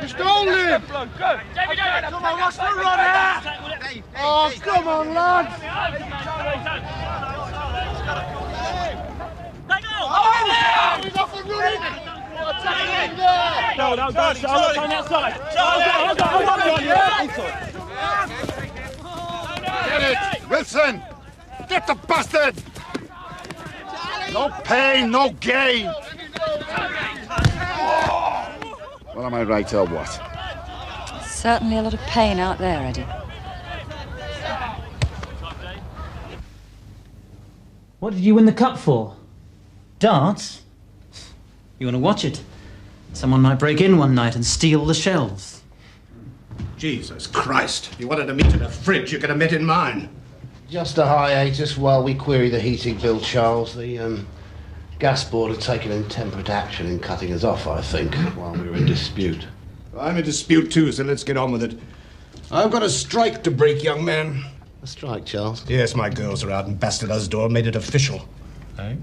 Just hold him! Go! Come on, what's the runner? Oh, come on, lads! Oh, he's off and running! No, Charlie, on the outside. Get it! Wilson! Get the bastard! No pain, no gain! Well, am I right or what? Certainly a lot of pain out there, Eddie. What did you win the cup for? Darts? You want to watch it? Someone might break in one night and steal the shelves. Jesus Christ. You wanted to meet in a fridge, you could have met in mine. Just a hiatus while we query the heating bill, Charles. The gas board had taken intemperate action in cutting us off, I think, while we were in dispute. I'm in dispute too, so let's get on with it. I've got a strike to break, young man. A strike, Charles? Yes, my girls are out and Bastard Usdor made it official. Eh?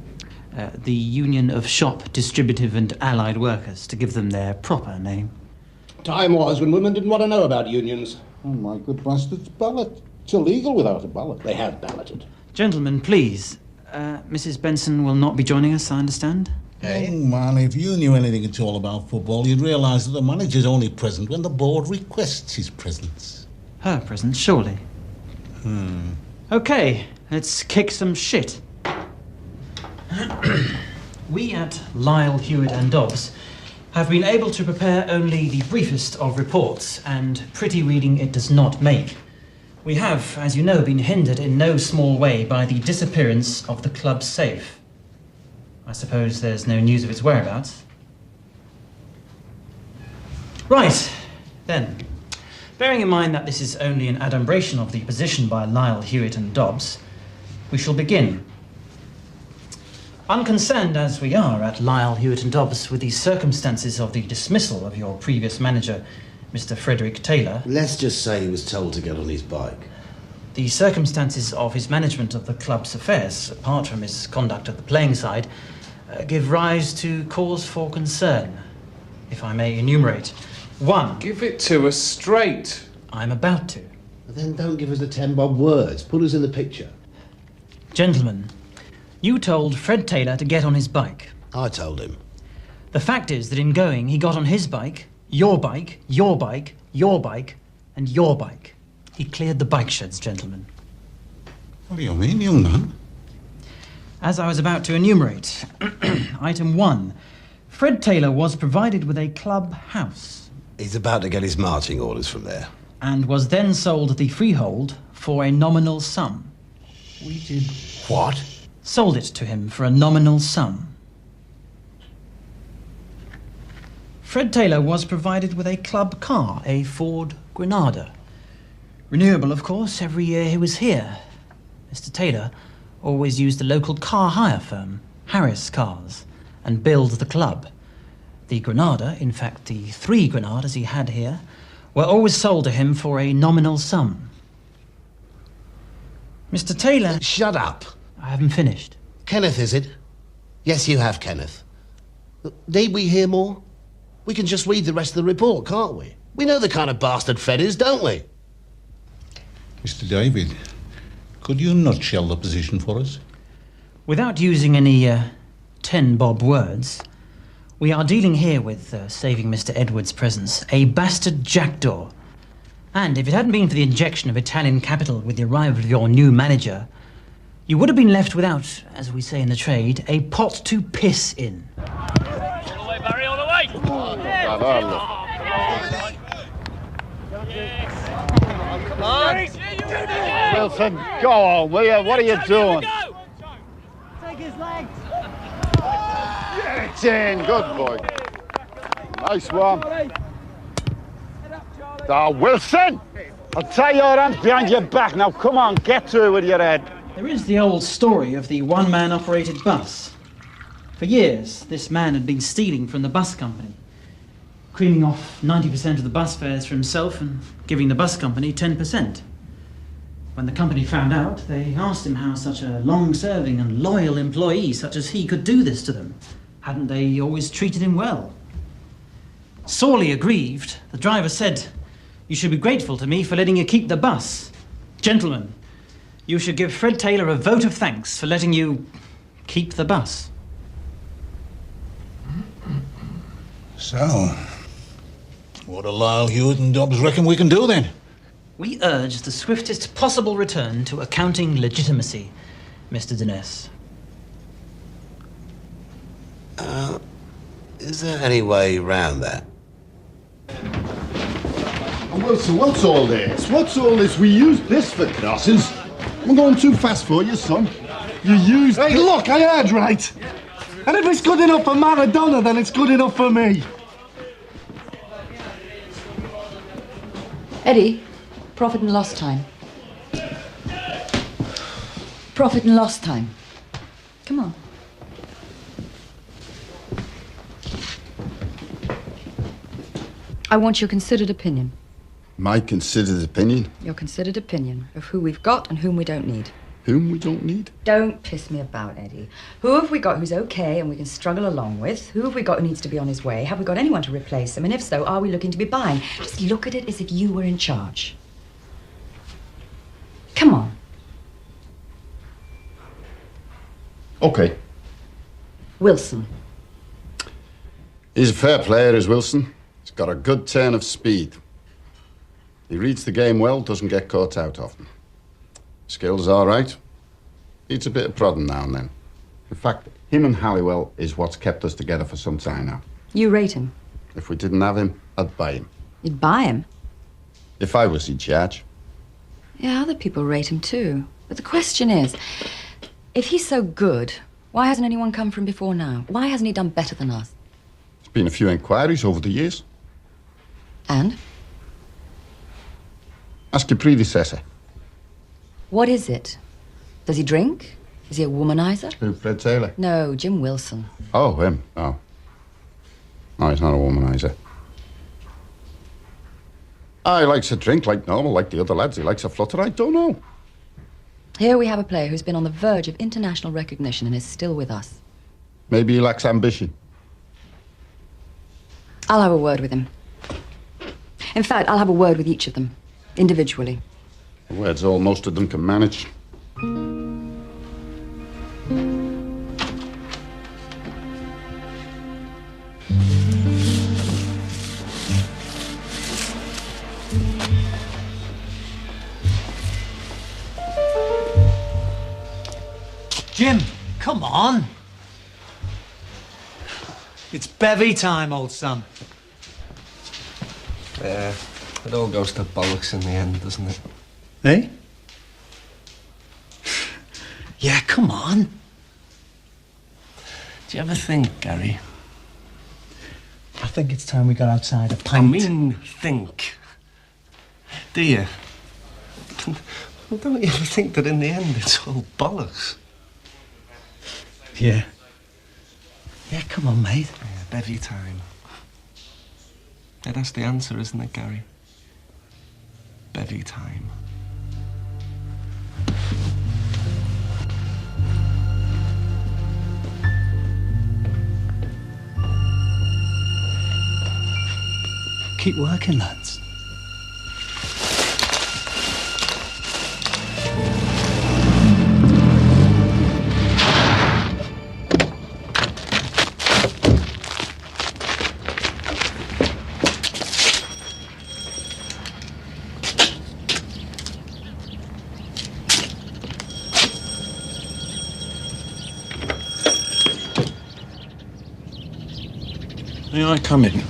The Union of Shop, Distributive and Allied Workers, to give them their proper name. Time was when women didn't want to know about unions. Oh, my good bastards, ballot. It's illegal without a ballot. They have balloted. Gentlemen, please. Mrs. Benson will not be joining us, I understand? Oh, man, if you knew anything at all about football, you'd realise that the manager's only present when the board requests his presence. Her presence, surely. OK, let's kick some shit. We at Lyle, Hewitt and Dobbs have been able to prepare only the briefest of reports, and pretty reading it does not make. We have, as you know, been hindered in no small way by the disappearance of the club's safe. I suppose there's no news of its whereabouts. Right, then. Bearing in mind that this is only an adumbration of the position by Lyle, Hewitt and Dobbs, we shall begin. Unconcerned as we are at Lyle, Hewitt and Dobbs with the circumstances of the dismissal of your previous manager, Mr. Frederick Taylor... Let's just say he was told to get on his bike. The circumstances of his management of the club's affairs, apart from his conduct at the playing side, give rise to cause for concern, if I may enumerate. 1. Give it to us straight. I'm about to. Then don't give us the 10 bob words. Put us in the picture. Gentlemen, you told Fred Taylor to get on his bike. I told him. The fact is that in going, he got on his bike, your bike, your bike, your bike, and your bike. He cleared the bike sheds, gentlemen. What do you mean, young man? As I was about to enumerate, item 1, Fred Taylor was provided with a club house. He's about to get his marching orders from there. And was then sold the freehold for a nominal sum. We did... What? Sold it to him for a nominal sum. Fred Taylor was provided with a club car, a Ford Granada. Renewable, of course, every year he was here. Mr. Taylor always used the local car hire firm, Harris Cars, and billed the club. The Granada, in fact the 3 Granadas he had here, were always sold to him for a nominal sum. Mr. Taylor... Shut up. I haven't finished. Kenneth, is it? Yes, you have, Kenneth. Need we hear more? We can just read the rest of the report, can't we? We know the kind of bastard Fred is, don't we? Mr. David, could you nutshell the position for us? Without using any 10 bob words, we are dealing here with, saving Mr. Edwards' presence, a bastard jackdaw. And if it hadn't been for the injection of Italian capital with the arrival of your new manager, you would have been left without, as we say in the trade, a pot to piss in. All the way, Barry, all the way! Come on! Wilson, go on, will you? What are you doing? Take his legs! Get in, good boy. Nice one. Oh, Wilson! I'll tie your hands behind your back. Now, come on, get to it with your head. There is the old story of the one-man operated bus. For years, this man had been stealing from the bus company, creaming off 90% of the bus fares for himself and giving the bus company 10%. When the company found out, they asked him how such a long-serving and loyal employee such as he could do this to them. Hadn't they always treated him well? Sorely aggrieved, the driver said, "You should be grateful to me for letting you keep the bus. Gentlemen, you should give Fred Taylor a vote of thanks for letting you keep the bus." So, what do Lyle, Hewitt and Dobbs reckon we can do then? We urge the swiftest possible return to accounting legitimacy, Mr. Dines. Is there any way round that? Wilson, what's all this? What's all this? We used this for crossings. I'm going too fast for you, son. You used... Hey, look, I heard right. And if it's good enough for Maradona, then it's good enough for me. Eddie, profit and loss time. Profit and loss time. Come on. I want your considered opinion. My considered opinion? Your considered opinion of who we've got and whom we don't need. Whom we don't need? Don't piss me about, Eddie. Who have we got who's okay and we can struggle along with? Who have we got who needs to be on his way? Have we got anyone to replace him? And if so, are we looking to be buying? Just look at it as if you were in charge. Come on. Okay. Wilson. He's a fair player, is Wilson. He's got a good turn of speed. He reads the game well, doesn't get caught out often. Skills all right. Needs a bit of prodding now and then. In fact, him and Halliwell is what's kept us together for some time now. You rate him? If we didn't have him, I'd buy him. You'd buy him? If I was in charge. Yeah, other people rate him too. But the question is, if he's so good, why hasn't anyone come from before now? Why hasn't he done better than us? There's been a few inquiries over the years. And? Ask your predecessor. What is it? Does he drink? Is he a womanizer? Who, Fred Taylor? No, Jim Wilson. Oh, him. Oh. No, he's not a womanizer. He likes a drink like normal, like the other lads. He likes a flutter. I don't know. Here we have a player who's been on the verge of international recognition and is still with us. Maybe he lacks ambition. I'll have a word with him. In fact, I'll have a word with each of them, individually. The word's all most of them can manage. Jim, come on. It's bevy time, old son. Yeah, it all goes to bollocks in the end, doesn't it? Eh? Yeah, come on. Do you ever think, Gary? I think it's time we got outside a pint. I mean, think. Do you? Well, don't you ever think that in the end it's all bollocks? Yeah. Yeah, come on, mate. Yeah, bevy time. Yeah, that's the answer, isn't it, Gary? Bevy time. Keep working, lads. May I come in?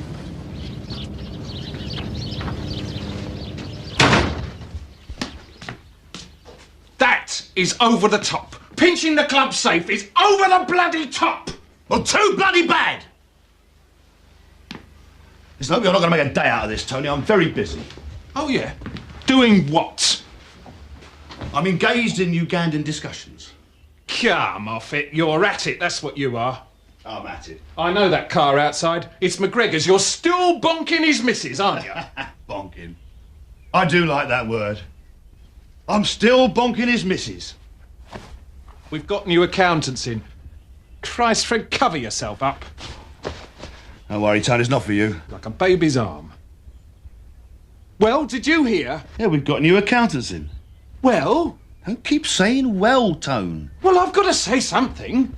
That is over the top. Pinching the club safe is over the bloody top. Well, too bloody bad. Listen, I hope you're not going to make a day out of this, Tony. I'm very busy. Oh, yeah? Doing what? I'm engaged in Ugandan discussions. Come off it. You're at it. That's what you are. I'm at it. I know that car outside. It's McGregor's. You're still bonking his missus, aren't you? Bonking. I do like that word. I'm still bonking his missus. We've got new accountants in. Christ, Fred, cover yourself up. Don't worry, Tony, it's not for you. Like a baby's arm. Well, did you hear? Yeah, we've got new accountants in. Well? Don't keep saying well, Tone. Well, I've got to say something.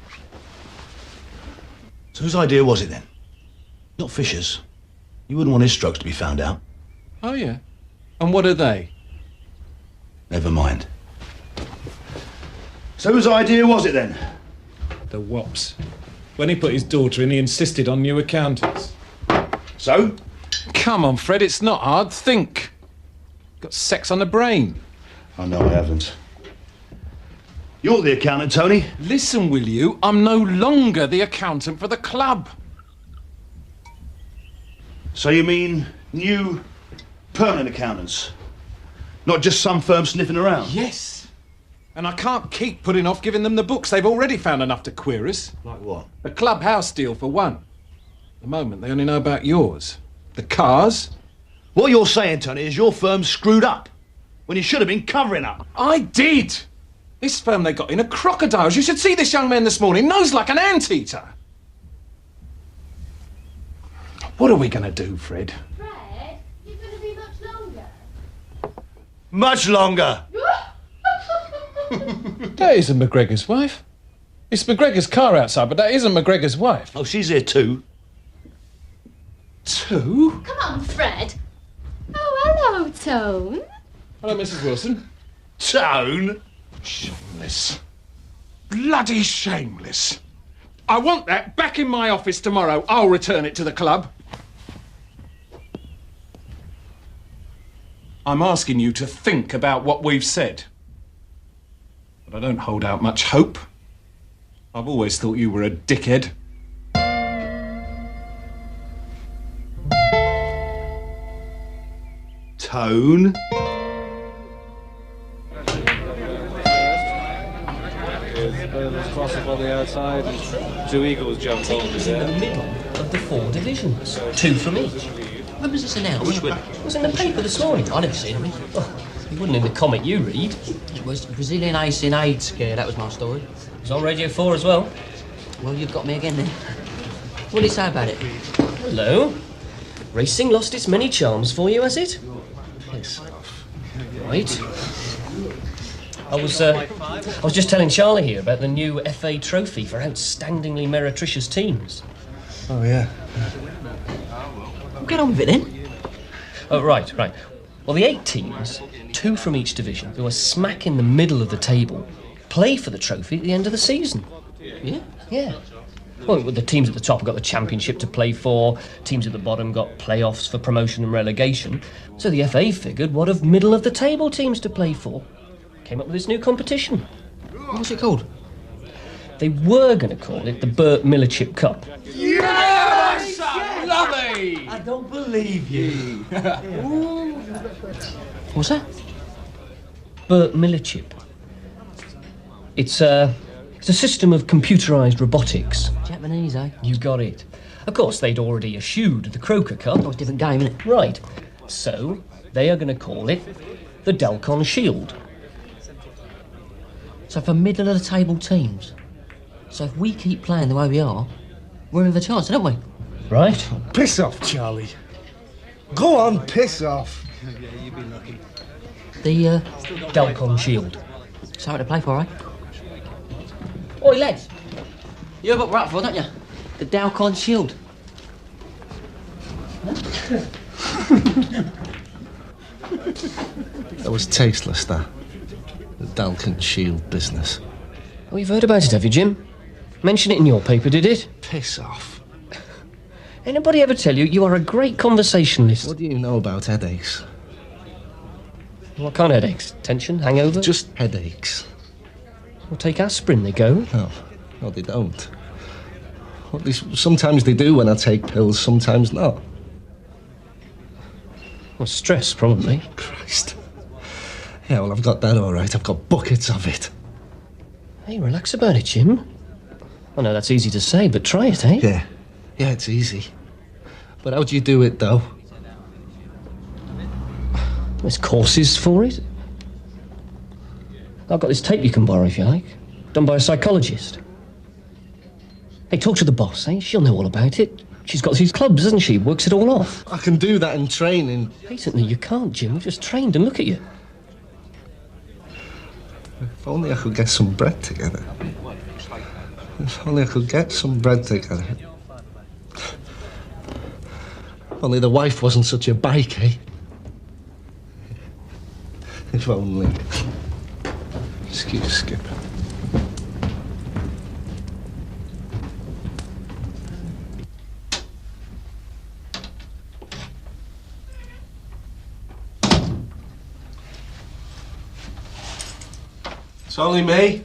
So whose idea was it then? Not Fisher's. You wouldn't want his strokes to be found out. Oh, yeah. And what are they? Never mind. So whose idea was it then? The wops. When he put his daughter in, he insisted on new accountants. So? Come on, Fred, it's not hard. Think. Got sex on the brain. Oh, no, I haven't. You're the accountant, Tony. Listen, will you? I'm no longer the accountant for the club. So you mean new permanent accountants? Not just some firm sniffing around? Yes. And I can't keep putting off giving them the books. They've already found enough to queer us. Like what? A clubhouse deal, for one. At the moment, they only know about yours. The cars. What you're saying, Tony, is your firm's screwed up when you should have been covering up. I did. This firm they got in are crocodiles. You should see this young man this morning. Nose like an anteater. What are we going to do, Fred? Fred, you're going to be much longer. Much longer. That isn't McGregor's wife. It's McGregor's car outside, but that isn't McGregor's wife. Oh, she's here too. Two? Come on, Fred. Oh, hello, Tone. Hello, Mrs. Wilson. Tone? Shameless. Bloody shameless. I want that back in my office tomorrow. I'll return it to the club. I'm asking you to think about what we've said. But I don't hold out much hope. I've always thought you were a dickhead. Tone? Cross up on the outside. Two eagles jumped over in the middle of the four divisions. Two from each. When was this announced? It was in the paper this morning. I never seen it. Oh, it wasn't in the comic you read. It was Brazilian ace in AIDS scare. That was my story. It was on Radio 4 as well. Well, you've got me again then. What did it say about it? Hello. Racing lost its many charms for you, has it? Piss off. Right. I was just telling Charlie here about the new FA trophy for outstandingly meretricious teams. Oh, yeah. We'll get on with it then. Oh, right. Well, the 8 teams, 2 from each division, who are smack in the middle of the table, play for the trophy at the end of the season. Yeah? Yeah. Well, the teams at the top have got the championship to play for, teams at the bottom got playoffs for promotion and relegation, so the FA figured what of middle of the table teams to play for. Came up with this new competition. What's it called? They were going to call it the Burt Millerchip Cup. Yes! Lovely! I don't believe you. What's that? Burt Millerchip. It's a system of computerised robotics. Japanese, eh? You got it. Of course, they'd already eschewed the Croker Cup. Oh, it's a different game, isn't it? Right. So, they are going to call it the Dalcon Shield. So for middle of the table teams. So if we keep playing the way we are, we're in the chance, don't we? Right. Oh, piss off, Charlie. Go on, piss off. Yeah, you've been lucky. The Dalcon Shield. Something to play for, eh? Oi, lads. You know what we're up for, don't you? The Dalcon Shield. That was tasteless, that. The Dalcon Shield business. Oh, you've heard about it, have you, Jim? Mention it in your paper, did it? Piss off. Anybody ever tell you are a great conversationalist? What do you know about headaches? What kind of headaches? Tension? Hangover? Just headaches. Well, take aspirin, they go. No, they don't. At least sometimes they do when I take pills, sometimes not. Well, stress, probably. Christ. Yeah, well, I've got that all right. I've got buckets of it. Hey, relax about it, Jim. I know that's easy to say, but try it, eh? Yeah, it's easy. But how do you do it, though? There's courses for it. I've got this tape you can borrow if you like. Done by a psychologist. Hey, talk to the boss, eh? She'll know all about it. She's got these clubs, hasn't she? Works it all off. I can do that in training. Recently, you can't, Jim. We've just trained and look at you. If only I could get some bread together. If only I could get some bread together. Only the wife wasn't such a bike, eh? If only. Excuse Skip. It's only me.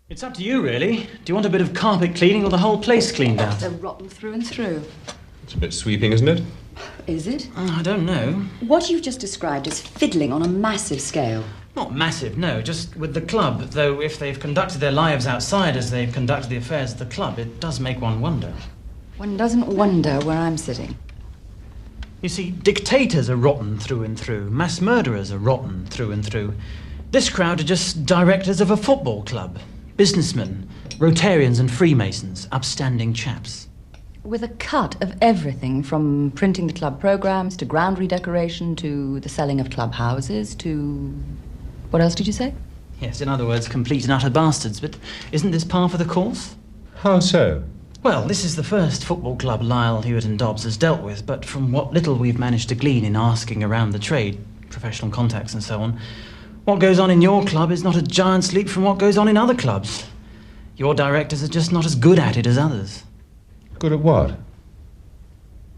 It's up to you, really. Do you want a bit of carpet cleaning or the whole place cleaned out? They're rotten through and through. It's a bit sweeping, isn't it? Is it? I don't know. What you've just described is fiddling on a massive scale. Not massive, no, just with the club. Though if they've conducted their lives outside as they've conducted the affairs of the club, it does make one wonder. One doesn't wonder where I'm sitting. You see, dictators are rotten through and through. Mass murderers are rotten through and through. This crowd are just directors of a football club. Businessmen, Rotarians and Freemasons, upstanding chaps. With a cut of everything from printing the club programmes to ground redecoration to the selling of club houses to... What else did you say? Yes, in other words, complete and utter bastards. But isn't this par for the course? How so? Well, this is the first football club Lyle, Hewitt and Dobbs has dealt with, but from what little we've managed to glean in asking around the trade, professional contacts and so on, what goes on in your club is not a giant's leap from what goes on in other clubs. Your directors are just not as good at it as others. Good at what?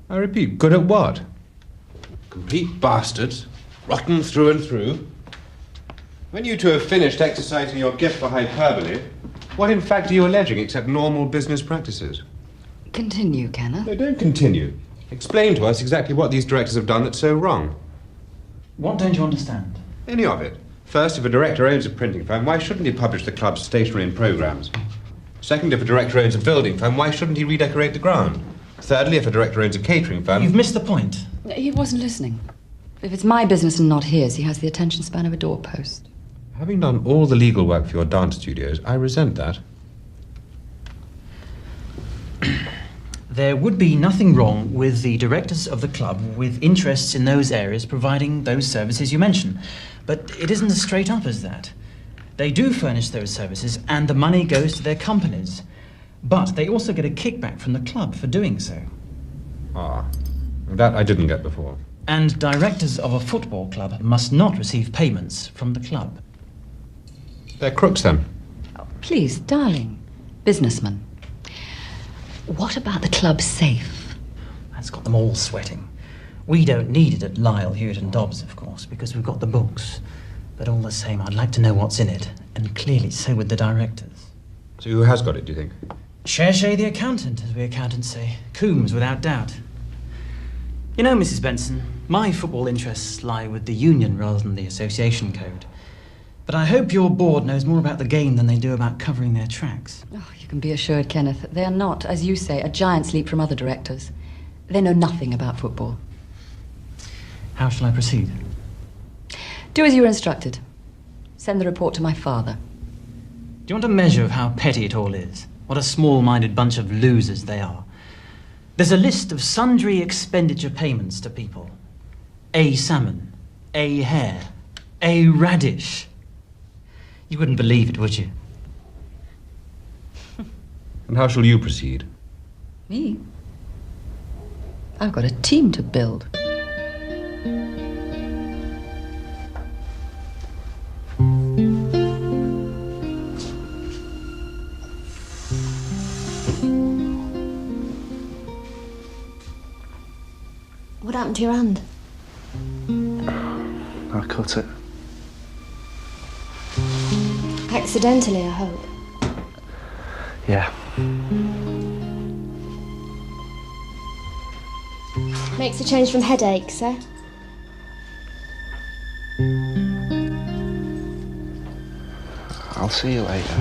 I repeat, good at what? Complete bastards, rotten through and through. When you two have finished exercising your gift for hyperbole, what in fact are you alleging except normal business practices? Continue, Kenneth. No, don't continue. Explain to us exactly what these directors have done that's so wrong. What don't you understand? Any of it. First, if a director owns a printing firm, why shouldn't he publish the club's stationery and programmes? Second, if a director owns a building firm, why shouldn't he redecorate the ground? Thirdly, if a director owns a catering firm... You've missed the point. He wasn't listening. If it's my business and not his, he has the attention span of a doorpost. Having done all the legal work for your dance studios, I resent that. There would be nothing wrong with the directors of the club with interests in those areas providing those services you mention. But it isn't as straight up as that. They do furnish those services and the money goes to their companies. But they also get a kickback from the club for doing so. Ah, that I didn't get before. And directors of a football club must not receive payments from the club. They're crooks then. Oh, please, darling. Businessman. What about the club safe? That's got them all sweating. We don't need it at Lyle, Hewitt and Dobbs, of course, because we've got the books. But all the same, I'd like to know what's in it, and clearly so would the directors. So who has got it, do you think? Cherchez the accountant, as we accountants say. Coombs, without doubt. You know, Mrs. Benson, my football interests lie with the union rather than the association code. But I hope your board knows more about the game than they do about covering their tracks. Oh, you can be assured, Kenneth, they are not, as you say, a giant's leap from other directors. They know nothing about football. How shall I proceed? Do as you were instructed. Send the report to my father. Do you want a measure of how petty it all is? What a small-minded bunch of losers they are. There's a list of sundry expenditure payments to people. A salmon, a hare, a radish. You wouldn't believe it, would you? And how shall you proceed? Me? I've got a team to build. What happened to your hand? I cut it. Accidentally, I hope. Yeah. Makes a change from headaches, eh? I'll see you later.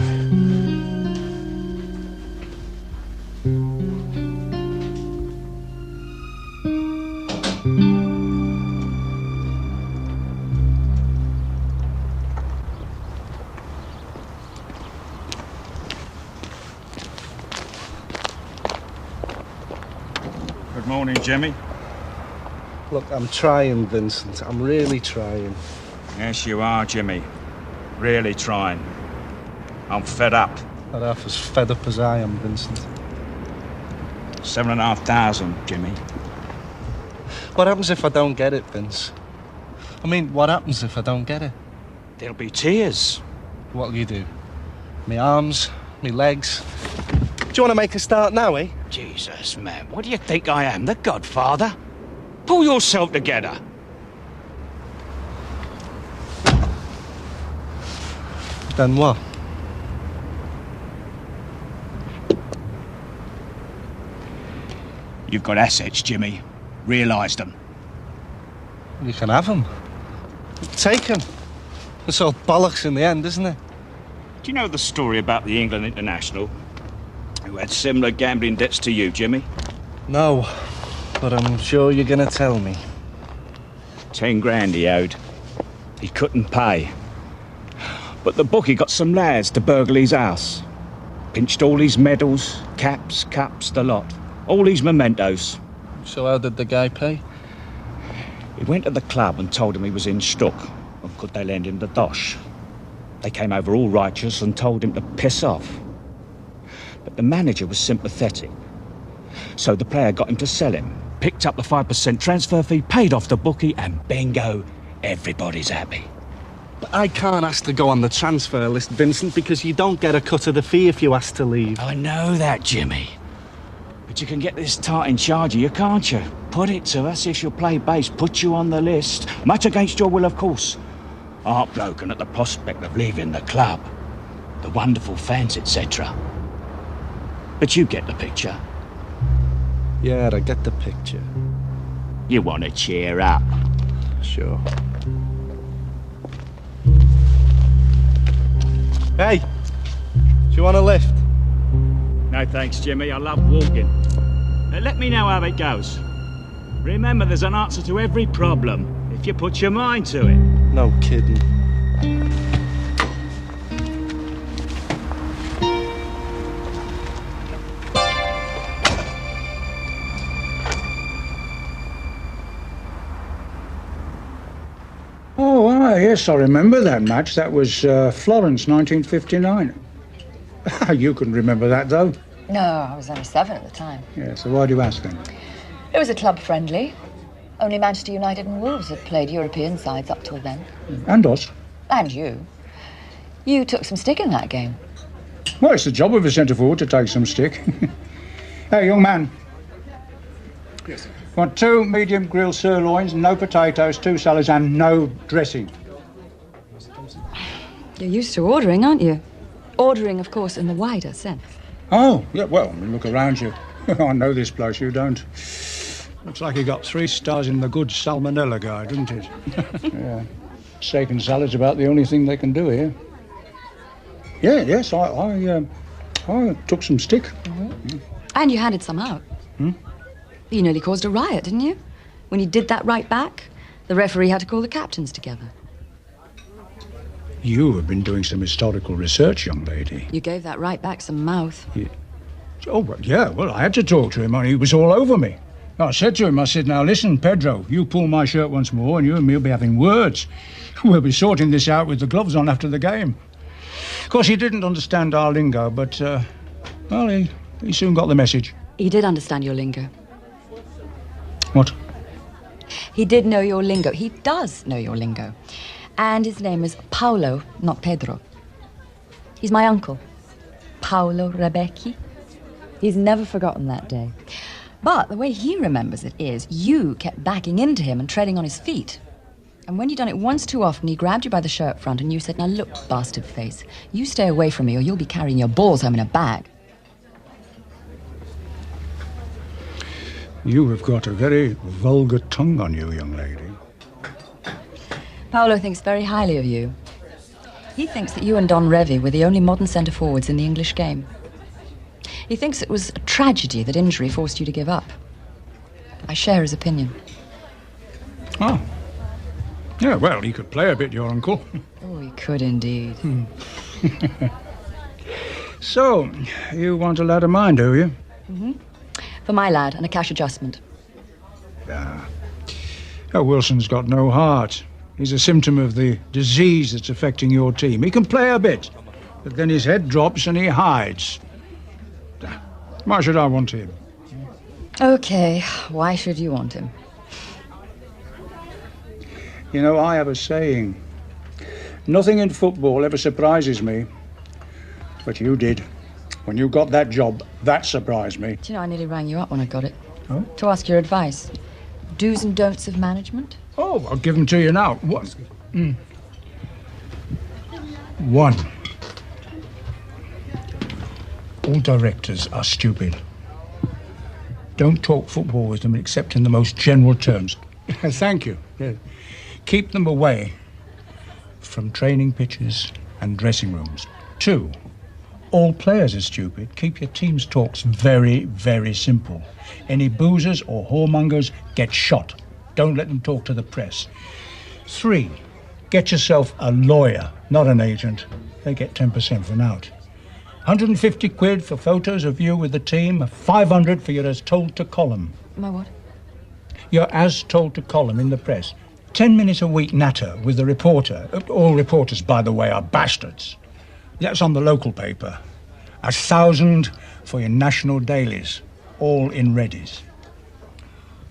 Good morning, Jimmy. Look, I'm trying, Vincent. I'm really trying. Yes, you are, Jimmy. Really trying. I'm fed up. Not half as fed up as I am, Vincent. 7,500, Jimmy. What happens if I don't get it, Vince? I mean, what happens if I don't get it? There'll be tears. What'll you do? Me arms, me legs. Do you want to make a start now, eh? Jesus, man, what do you think I am, the Godfather? Pull yourself together. Then what? You've got assets, Jimmy. Realise them. You can have them. Take them. It's all bollocks in the end, isn't it? Do you know the story about the England international who had similar gambling debts to you, Jimmy? No, but I'm sure you're going to tell me. 10 grand he owed. He couldn't pay. But the bookie got some lads to burgle his house. Pinched all his medals, caps, cups, the lot. All his mementos. So how did the guy pay? He went to the club and told him he was in stuck, and could they lend him the dosh. They came over all righteous and told him to piss off. But the manager was sympathetic. So the player got him to sell him, picked up the 5% transfer fee, paid off the bookie, and bingo, everybody's happy. But I can't ask to go on the transfer list, Vincent, because you don't get a cut of the fee if you ask to leave. I know that, Jimmy. But you can get this tart in charge of you, can't you? Put it to us if you'll play base, put you on the list. Much against your will, of course. Heartbroken at the prospect of leaving the club. The wonderful fans, etc. But you get the picture. Yeah, I get the picture. You want to cheer up. Sure. Hey! Do you want a lift? No thanks, Jimmy. I love walking. Let me know how it goes. Remember, there's an answer to every problem if you put your mind to it. No kidding. Oh, yes, I remember that match. That was Florence, 1959. You couldn't remember that, though. No, I was only 7 at the time. Yeah, so why do you ask then? It was a club friendly. Only Manchester United and Wolves had played European sides up till then. And us. And you. You took some stick in that game. Well, it's the job of a centre-forward to take some stick. Hey, young man. Yes, sir. Want 2 medium grilled sirloins, no potatoes, 2 salads and no dressing. You're used to ordering, aren't you? Ordering, of course, in the wider sense. Oh, yeah, well, I mean, look around you. I know this place, you don't. Looks like you got 3 stars in the good salmonella guide, doesn't it? Yeah. Steak and salad's about the only thing they can do here. Yeah, yes, I took some stick. Mm-hmm. And you handed some out. You nearly caused a riot, didn't you? When you did that right back, the referee had to call the captains together. You have been doing some historical research, young lady. You gave that right back some mouth. Yeah. Oh, well, yeah, well, I had to talk to him. He was all over me. I said to him, now, listen, Pedro, you pull my shirt once more and you and me will be having words. We'll be sorting this out with the gloves on after the game. Of course, he didn't understand our lingo, but, well, he soon got the message. He did understand your lingo. What? He did know your lingo. He does know your lingo. And his name is Paolo, not Pedro. He's my uncle, Paolo Rebecchi. He's never forgotten that day. But the way he remembers it is you kept backing into him and treading on his feet. And when you'd done it once too often, he grabbed you by the shirt front and you said, "Now look, bastard face, you stay away from me or you'll be carrying your balls home in a bag." You have got a very vulgar tongue on you, young lady. Paolo thinks very highly of you. He thinks that you and Don Revy were the only modern centre-forwards in the English game. He thinks it was a tragedy that injury forced you to give up. I share his opinion. Oh. Yeah, well, he could play a bit, your uncle. Oh, he could indeed. So, you want a lad of mine, do you? Mm-hmm. For my lad, and a cash adjustment. Oh, Wilson's got no heart. He's a symptom of the disease that's affecting your team. He can play a bit, but then his head drops and he hides. Why should I want him? Okay, why should you want him? You know, I have a saying. Nothing in football ever surprises me. But you did. When you got that job, that surprised me. Do you know, I nearly rang you up when I got it. Oh? To ask your advice. Do's and don'ts of management? Oh, I'll give them to you now. What? 1. All directors are stupid. Don't talk football with them except in the most general terms. Thank you. Yeah. Keep them away from training pitches and dressing rooms. 2. All players are stupid. Keep your team's talks very, very simple. Any boozers or whoremongers get shot. Don't let them talk to the press. 3, get yourself a lawyer, not an agent. They get 10% for an out. 150 quid for photos of you with the team, 500 for your as told to column. My what? Your as told to column in the press. 10 minutes a week natter with the reporter. All reporters, by the way, are bastards. That's on the local paper. 1,000 for your national dailies, all in Reddies.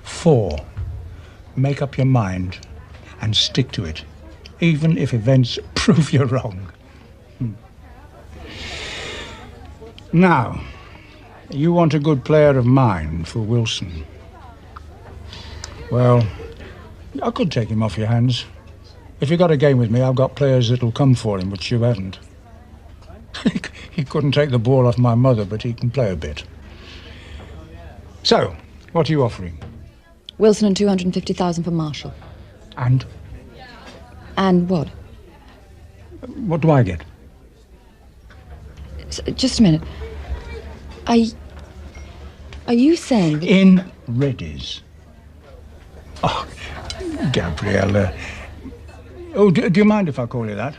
4, make up your mind and stick to it, even if events prove you wrong. Now, you want a good player of mine for Wilson. Well, I could take him off your hands. If you got a game with me, I've got players that'll come for him, which you haven't. He couldn't take the ball off my mother, but he can play a bit. So, what are you offering? Wilson and 250,000 for Marshall. And? And what? What do I get? Just a minute. Are you saying that... In Reddies. Oh, Gabriella. Oh, do you mind if I call you that?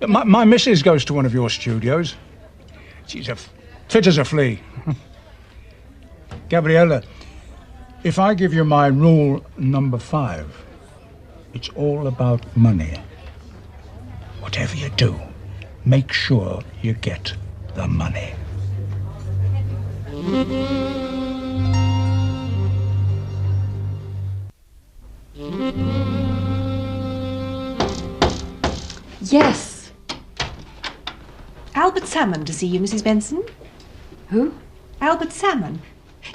My missus goes to one of your studios. She's fit as a flea. Gabriella, if I give you my rule number 5, it's all about money. Whatever you do, make sure you get the money. Yes. Albert Salmon to see you, Mrs. Benson. Who? Albert Salmon.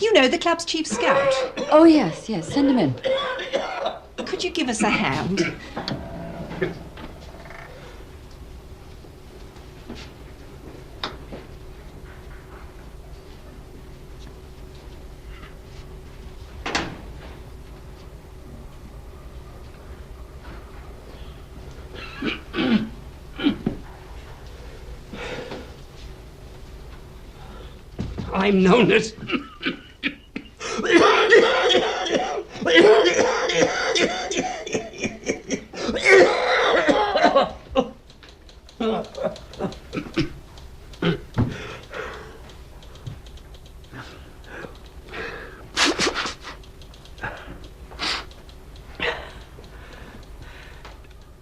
You know, the club's chief scout. Oh, yes, send him in. Could you give us a hand? I'm known as...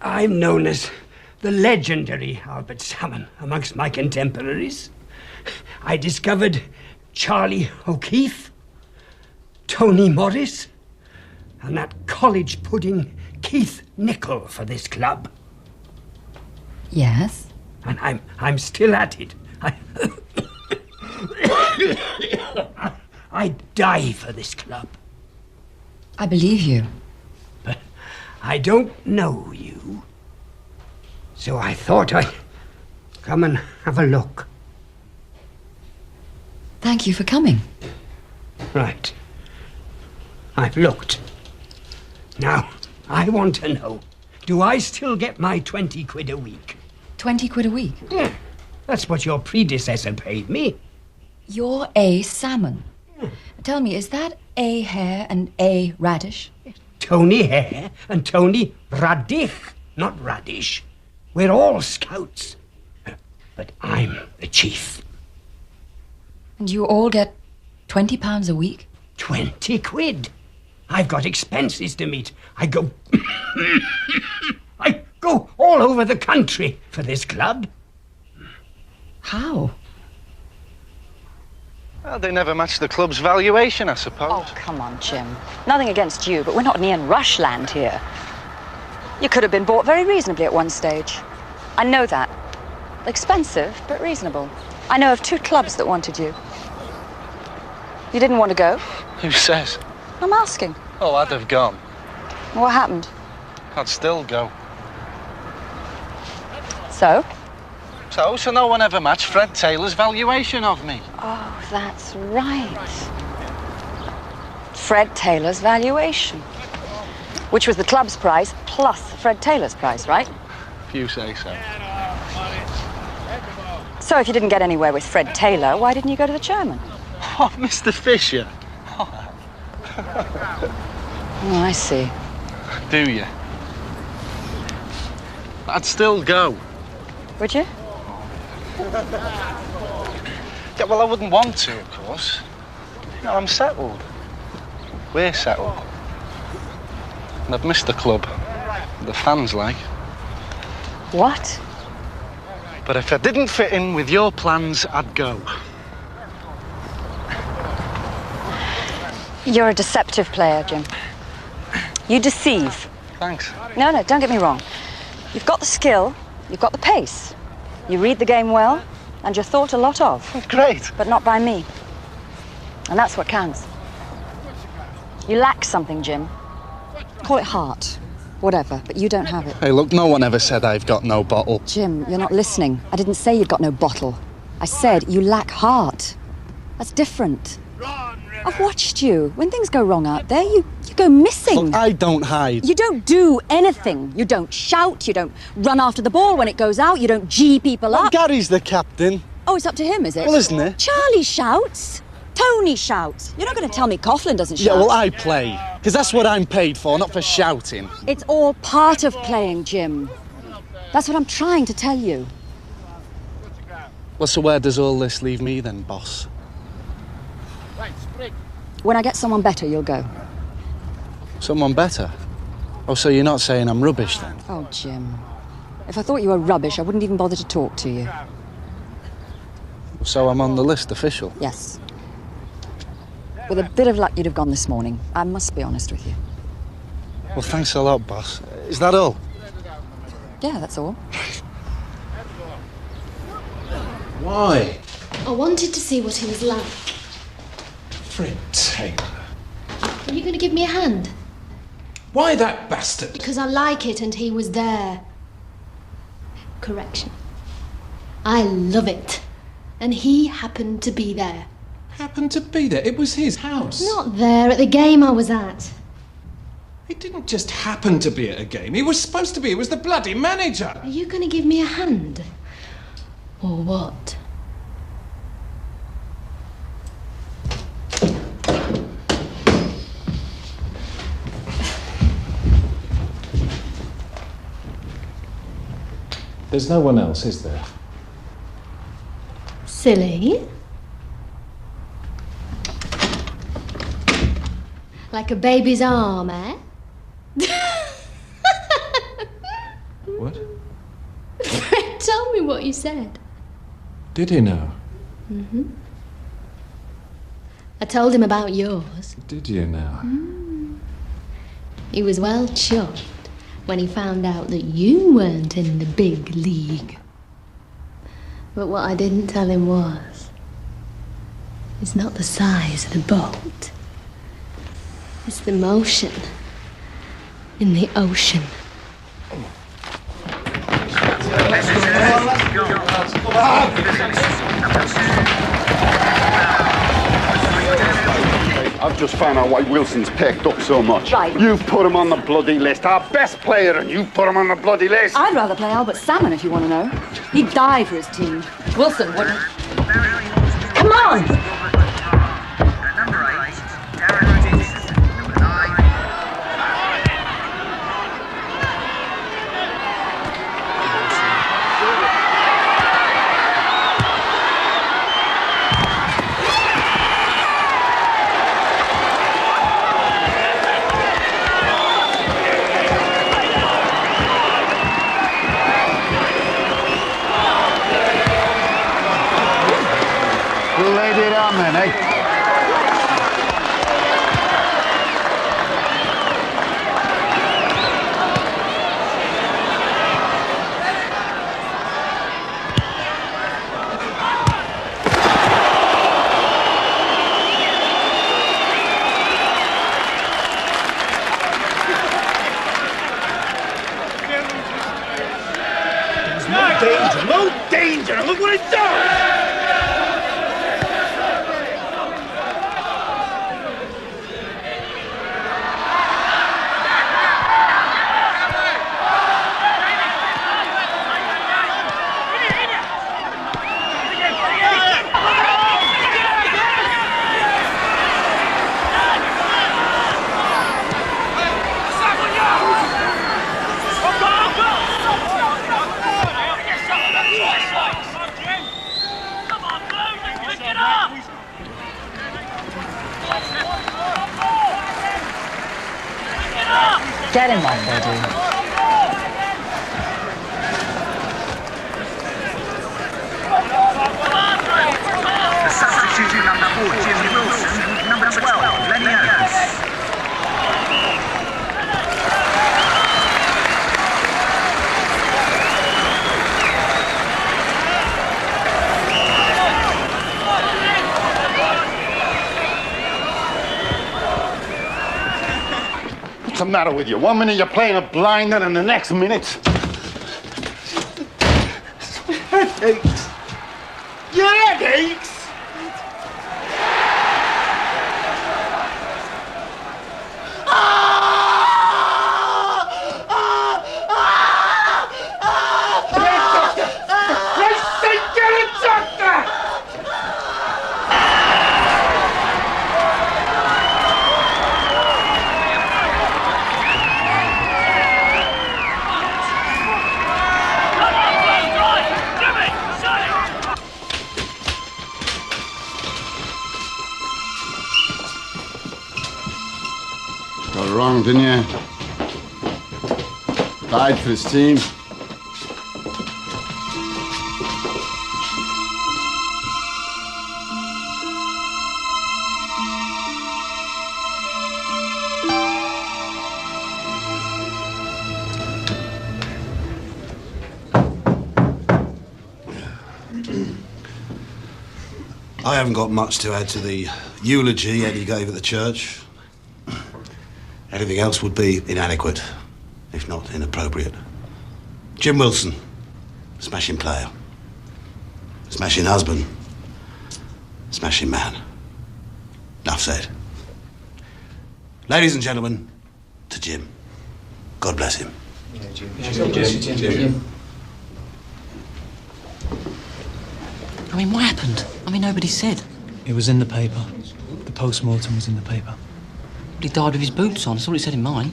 I'm known as the legendary Albert Salmon amongst my contemporaries. I discovered Charlie O'Keefe, Tony Morris, and that college pudding Keith Nichol for this club. Yes? And I'm still at it. I'd die for this club. I believe you. But I don't know you. So I thought I'd come and have a look. Thank you for coming. Right. I've looked. Now, I want to know, do I still get my 20 quid a week? 20 quid a week? Yeah. That's what your predecessor paid me. You're a salmon. Tell me, is that a hare and a radish? Tony Hare and Tony Radish, not Radish. We're all scouts. But I'm the chief. And you all get £20 a week? 20 quid. I've got expenses to meet. I go all over the country for this club. How? Well, they never match the club's valuation, I suppose. Oh, come on, Jim. Nothing against you, but we're not near Rushland here. You could have been bought very reasonably at one stage. I know that. Expensive, but reasonable. I know of 2 clubs that wanted you. You didn't want to go? Who says? I'm asking. Oh, I'd have gone. What happened? I'd still go. So? So no one ever matched Fred Taylor's valuation of me. Oh, that's right. Fred Taylor's valuation. Which was the club's price plus Fred Taylor's price, right? If you say so. So if you didn't get anywhere with Fred Taylor, why didn't you go to the chairman? Oh, Mr. Fisher. Oh, I see. Do you? I'd still go. Would you? Yeah, well, I wouldn't want to, of course. No, I'm settled. We're settled. And I've missed the club. The fans like. What? But if I didn't fit in with your plans, I'd go. You're a deceptive player, Jim. You deceive. Thanks. No, don't get me wrong. You've got the skill, you've got the pace. You read the game well, and you're thought a lot of. Great. But not by me. And that's what counts. You lack something, Jim. Call it heart. Whatever, but you don't have it. Hey, look, no one ever said I've got no bottle. Jim, you're not listening. I didn't say you'd got no bottle. I said you lack heart. That's different. I've watched you. When things go wrong out there, you go missing. Look, I don't hide. You don't do anything. You don't shout. You don't run after the ball when it goes out. You don't G people up. Gary's the captain. Oh, it's up to him, is it? Well, isn't it? Charlie shouts. Tony shouts. You're not going to tell me Coughlin doesn't shout. Yeah, well, I play. Because that's what I'm paid for, not for shouting. It's all part of playing, Jim. That's what I'm trying to tell you. Well, so where does all this leave me then, boss? When I get someone better, you'll go. Someone better? Oh, so you're not saying I'm rubbish then? Oh, Jim. If I thought you were rubbish, I wouldn't even bother to talk to you. So I'm on the list, official? Yes. With a bit of luck, you'd have gone this morning. I must be honest with you. Well, thanks a lot, boss. Is that all? Yeah, that's all. Why? I wanted to see what he was like. Fred Taylor. Are you going to give me a hand? Why that bastard? Because I like it and he was there. Correction. I love it. And he happened to be there. Happened to be there? It was his house. Not there, at the game I was at. He didn't just happen to be at a game. He was supposed to be. He was the bloody manager. Are you going to give me a hand? Or what? There's no one else, is there? Silly. Like a baby's arm, eh? What? Fred told me what you said. Did he know? Mm-hmm. I told him about yours. Did you now? He was well chuffed when he found out that you weren't in the big league. But what I didn't tell him was It's not the size of the boat. It's the motion in the ocean. I've just found out why Wilson's picked up so much. Right. You've put him on the bloody list. Our best player, and you put him on the bloody list. I'd rather play Albert Salmon if you want to know. He'd die for his team. Wilson wouldn't. Come on! No danger! Look what it's done! Get him off there, dude. The substitution number 4, Jimmy Wilson. Number 12, Manageress. What's the matter with you? 1 minute you're playing a blind, and in the next minute... Headaches! Your headaches! Got it wrong, didn't you? Died for his team. I haven't got much to add to the eulogy Eddie gave at the church. Anything else would be inadequate, if not inappropriate. Jim Wilson, smashing player, smashing husband, smashing man. Enough said. Ladies and gentlemen, to Jim. God bless him. Jim. I mean, what happened? I mean, nobody said. It was in the paper. The post-mortem was in the paper. He died with his boots on. That's all it said in mine.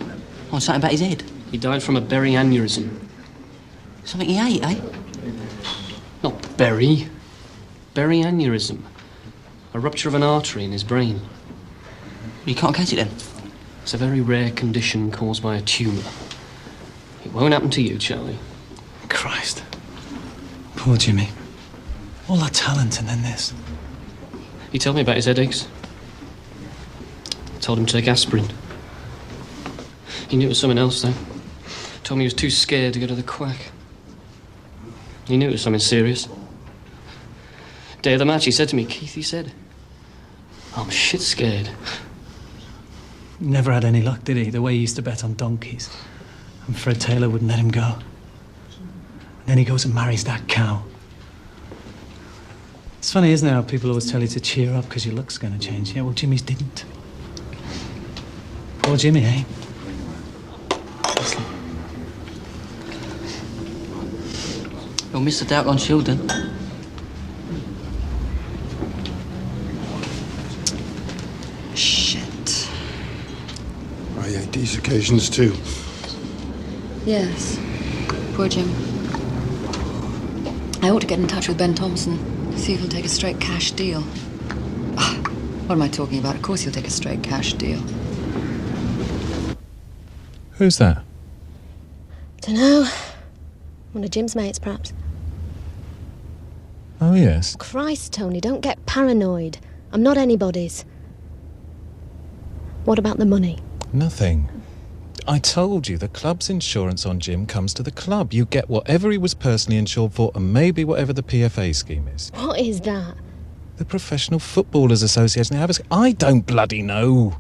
On something about his head. He died from a berry aneurysm. Something he ate, eh? Not berry. Berry aneurysm. A rupture of an artery in his brain. You can't catch it then? It's a very rare condition caused by a tumour. It won't happen to you, Charlie. Christ. Poor Jimmy. All that talent and then this. He told me about his headaches. I told him to take aspirin. He knew it was something else, though. Told me he was too scared to go to the quack. He knew it was something serious. Day of the match, he said to me, Keith, he said, I'm shit scared. Never had any luck, did he? The way he used to bet on donkeys. And Fred Taylor wouldn't let him go. And then he goes and marries that cow. It's funny, isn't it, how people always tell you to cheer up because your luck's going to change. Yeah, well, Jimmy's didn't. Poor Jimmy, eh? You'll miss the doubt on Shildon. Shit. I hate these occasions too. Yes. Poor Jim. I ought to get in touch with Ben Thompson, see if he'll take a straight cash deal. What am I talking about? Of course he'll take a straight cash deal. Who's that? Dunno. One of Jim's mates, perhaps. Oh, yes. Christ, Tony, don't get paranoid. I'm not anybody's. What about the money? Nothing. I told you, the club's insurance on Jim comes to the club. You get whatever he was personally insured for and maybe whatever the PFA scheme is. What is that? The Professional Footballers Association. I don't bloody know.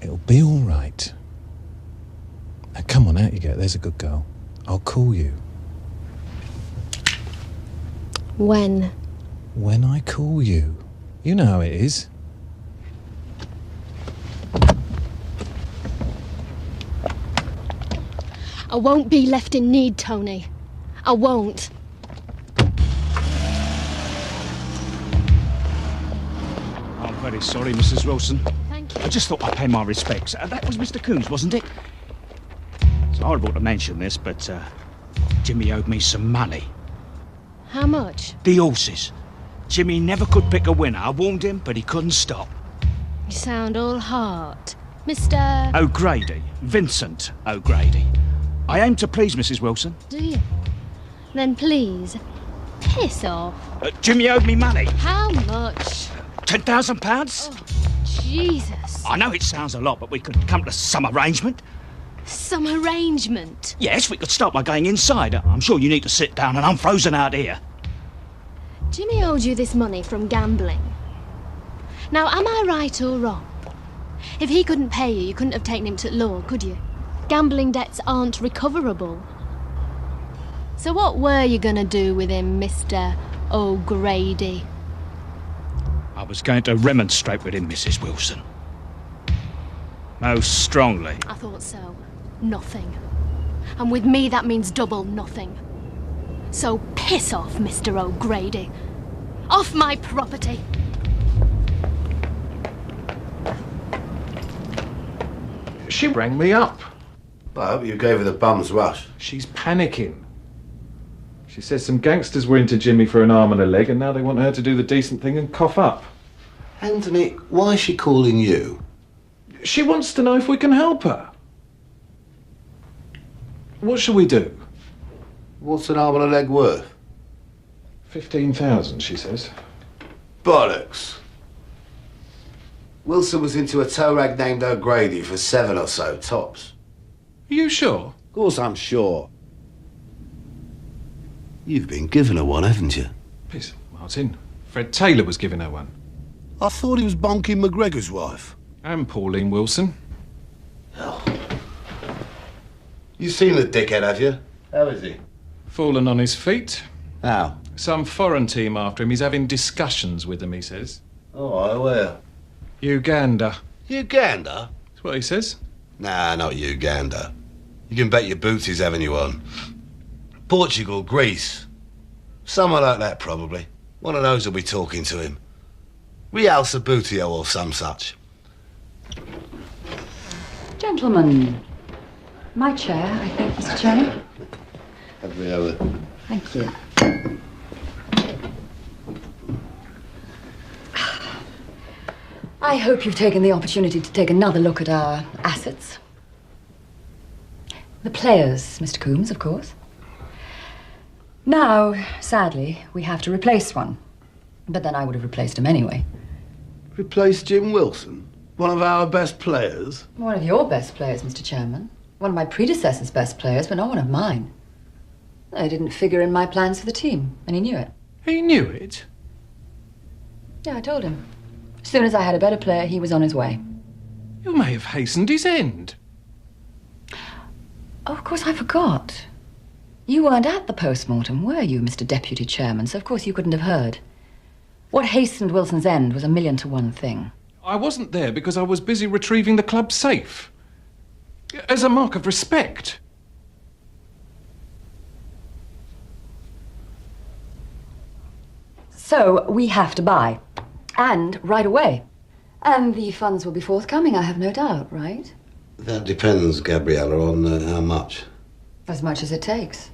It'll be all right. Now, come on, out you get. There's a good girl. I'll call you. When? When I call you. You know how it is. I won't be left in need, Tony. I won't. I'm very sorry, Mrs. Wilson. Thank you. I just thought I'd pay my respects. That was Mr. Coombs, wasn't it? It's horrible to mention this, but Jimmy owed me some money. How much? The horses. Jimmy never could pick a winner. I warned him, but he couldn't stop. You sound all heart. Mr. O'Grady. Vincent O'Grady. I aim to please Mrs. Wilson. Do you? Then please, piss off. Jimmy owed me money. How much? £10,000? Oh, Jesus. I know it sounds a lot, but we could come to some arrangement. Some arrangement? Yes, we could start by going inside. I'm sure you need to sit down and I'm frozen out here. Jimmy owed you this money from gambling. Now, am I right or wrong? If he couldn't pay you, you couldn't have taken him to law, could you? Gambling debts aren't recoverable. So what were you going to do with him, Mr. O'Grady? I was going to remonstrate with him, Mrs. Wilson. Most strongly. I thought so. Nothing. And with me, that means double nothing. So piss off, Mr. O'Grady. Off my property. She rang me up. I hope you gave her the bum's rush. She's panicking. She says some gangsters were into Jimmy for an arm and a leg, and now they want her to do the decent thing and cough up. Anthony, why is she calling you? She wants to know if we can help her. What shall we do? What's an arm and a leg worth? 15,000, she says. Bollocks. Wilson was into a tow rag named O'Grady for 7 or so, tops. Are you sure? Of course I'm sure. You've been given her one, haven't you? Please, Martin. Fred Taylor was giving her one. I thought he was Bonky McGregor's wife. And Pauline Wilson. Hell. You seen the dickhead, have you? How is he? Fallen on his feet. How? Some foreign team after him. He's having discussions with them, he says. Oh, where? Uganda. Uganda? That's what he says. Nah, not Uganda. You can bet your boots he's having you on. Portugal, Greece. Somewhere like that, probably. One of those will be talking to him. Real Sabutio or some such. Gentlemen, my chair, I think, Mr. Chairman. Gabriella. Thank you. I hope you've taken the opportunity to take another look at our assets. The players, Mr. Coombs, of course. Now, sadly, we have to replace one. But then I would have replaced him anyway. Replace Jim Wilson? One of our best players? One of your best players, Mr. Chairman. One of my predecessor's best players, but not one of mine. They didn't figure in my plans for the team, and he knew it. He knew it? Yeah, I told him. As soon as I had a better player, he was on his way. You may have hastened his end. Oh, of course, I forgot. You weren't at the post-mortem, were you, Mr. Deputy Chairman? So, of course, you couldn't have heard. What hastened Wilson's end was 1,000,000 to 1 thing. I wasn't there because I was busy retrieving the club safe. As a mark of respect. So, we have to buy. And right away. And the funds will be forthcoming, I have no doubt, right? That depends, Gabriella, on how much. As much as it takes.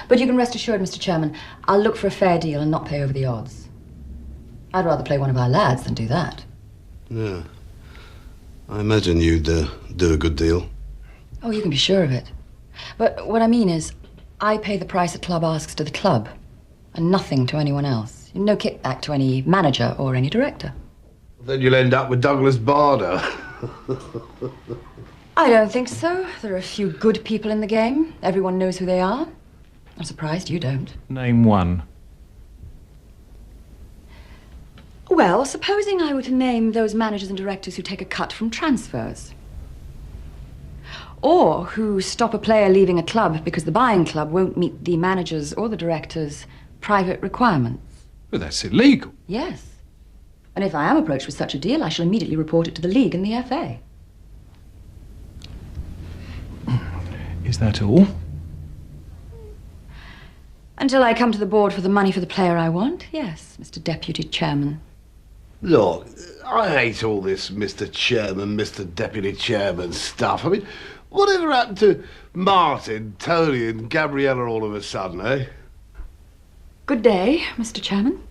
But you can rest assured, Mr. Chairman, I'll look for a fair deal and not pay over the odds. I'd rather play one of our lads than do that. Yeah. I imagine you'd do a good deal. Oh, you can be sure of it. But what I mean is, I pay the price a club asks to the club, and nothing to anyone else. No kickback to any manager or any director. Then you'll end up with Douglas Barder. I don't think so. There are a few good people in the game. Everyone knows who they are. I'm surprised you don't. Name one. Well, supposing I were to name those managers and directors who take a cut from transfers. Or who stop a player leaving a club because the buying club won't meet the manager's or the director's private requirements. But that's illegal. Yes. And if I am approached with such a deal, I shall immediately report it to the League and the FA. Is that all? Until I come to the board for the money for the player I want, yes, Mr. Deputy Chairman. Look, I hate all this Mr. Chairman, Mr. Deputy Chairman stuff. I mean, whatever happened to Martin, Tony and Gabriella all of a sudden, eh? Good day, Mr. Chairman.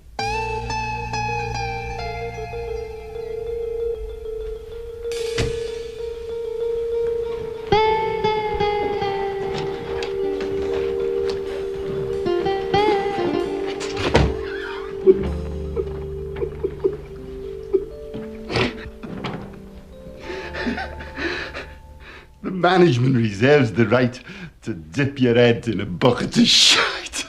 The management reserves the right to dip your head in a bucket of shite.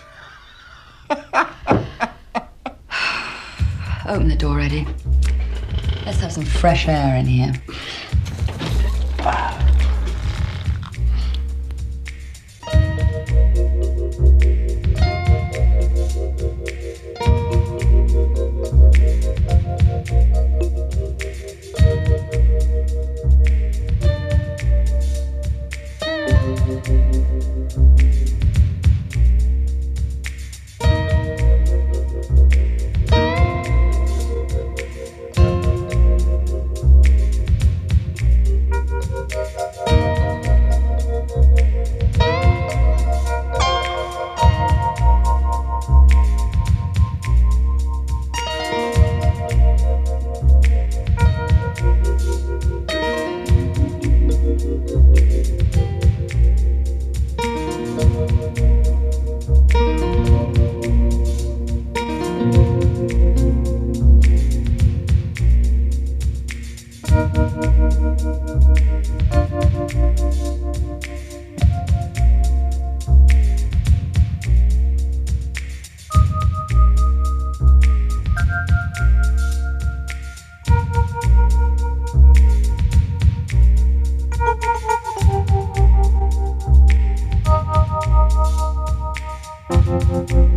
Open the door, Eddie. Let's have some fresh air in here. Thank you.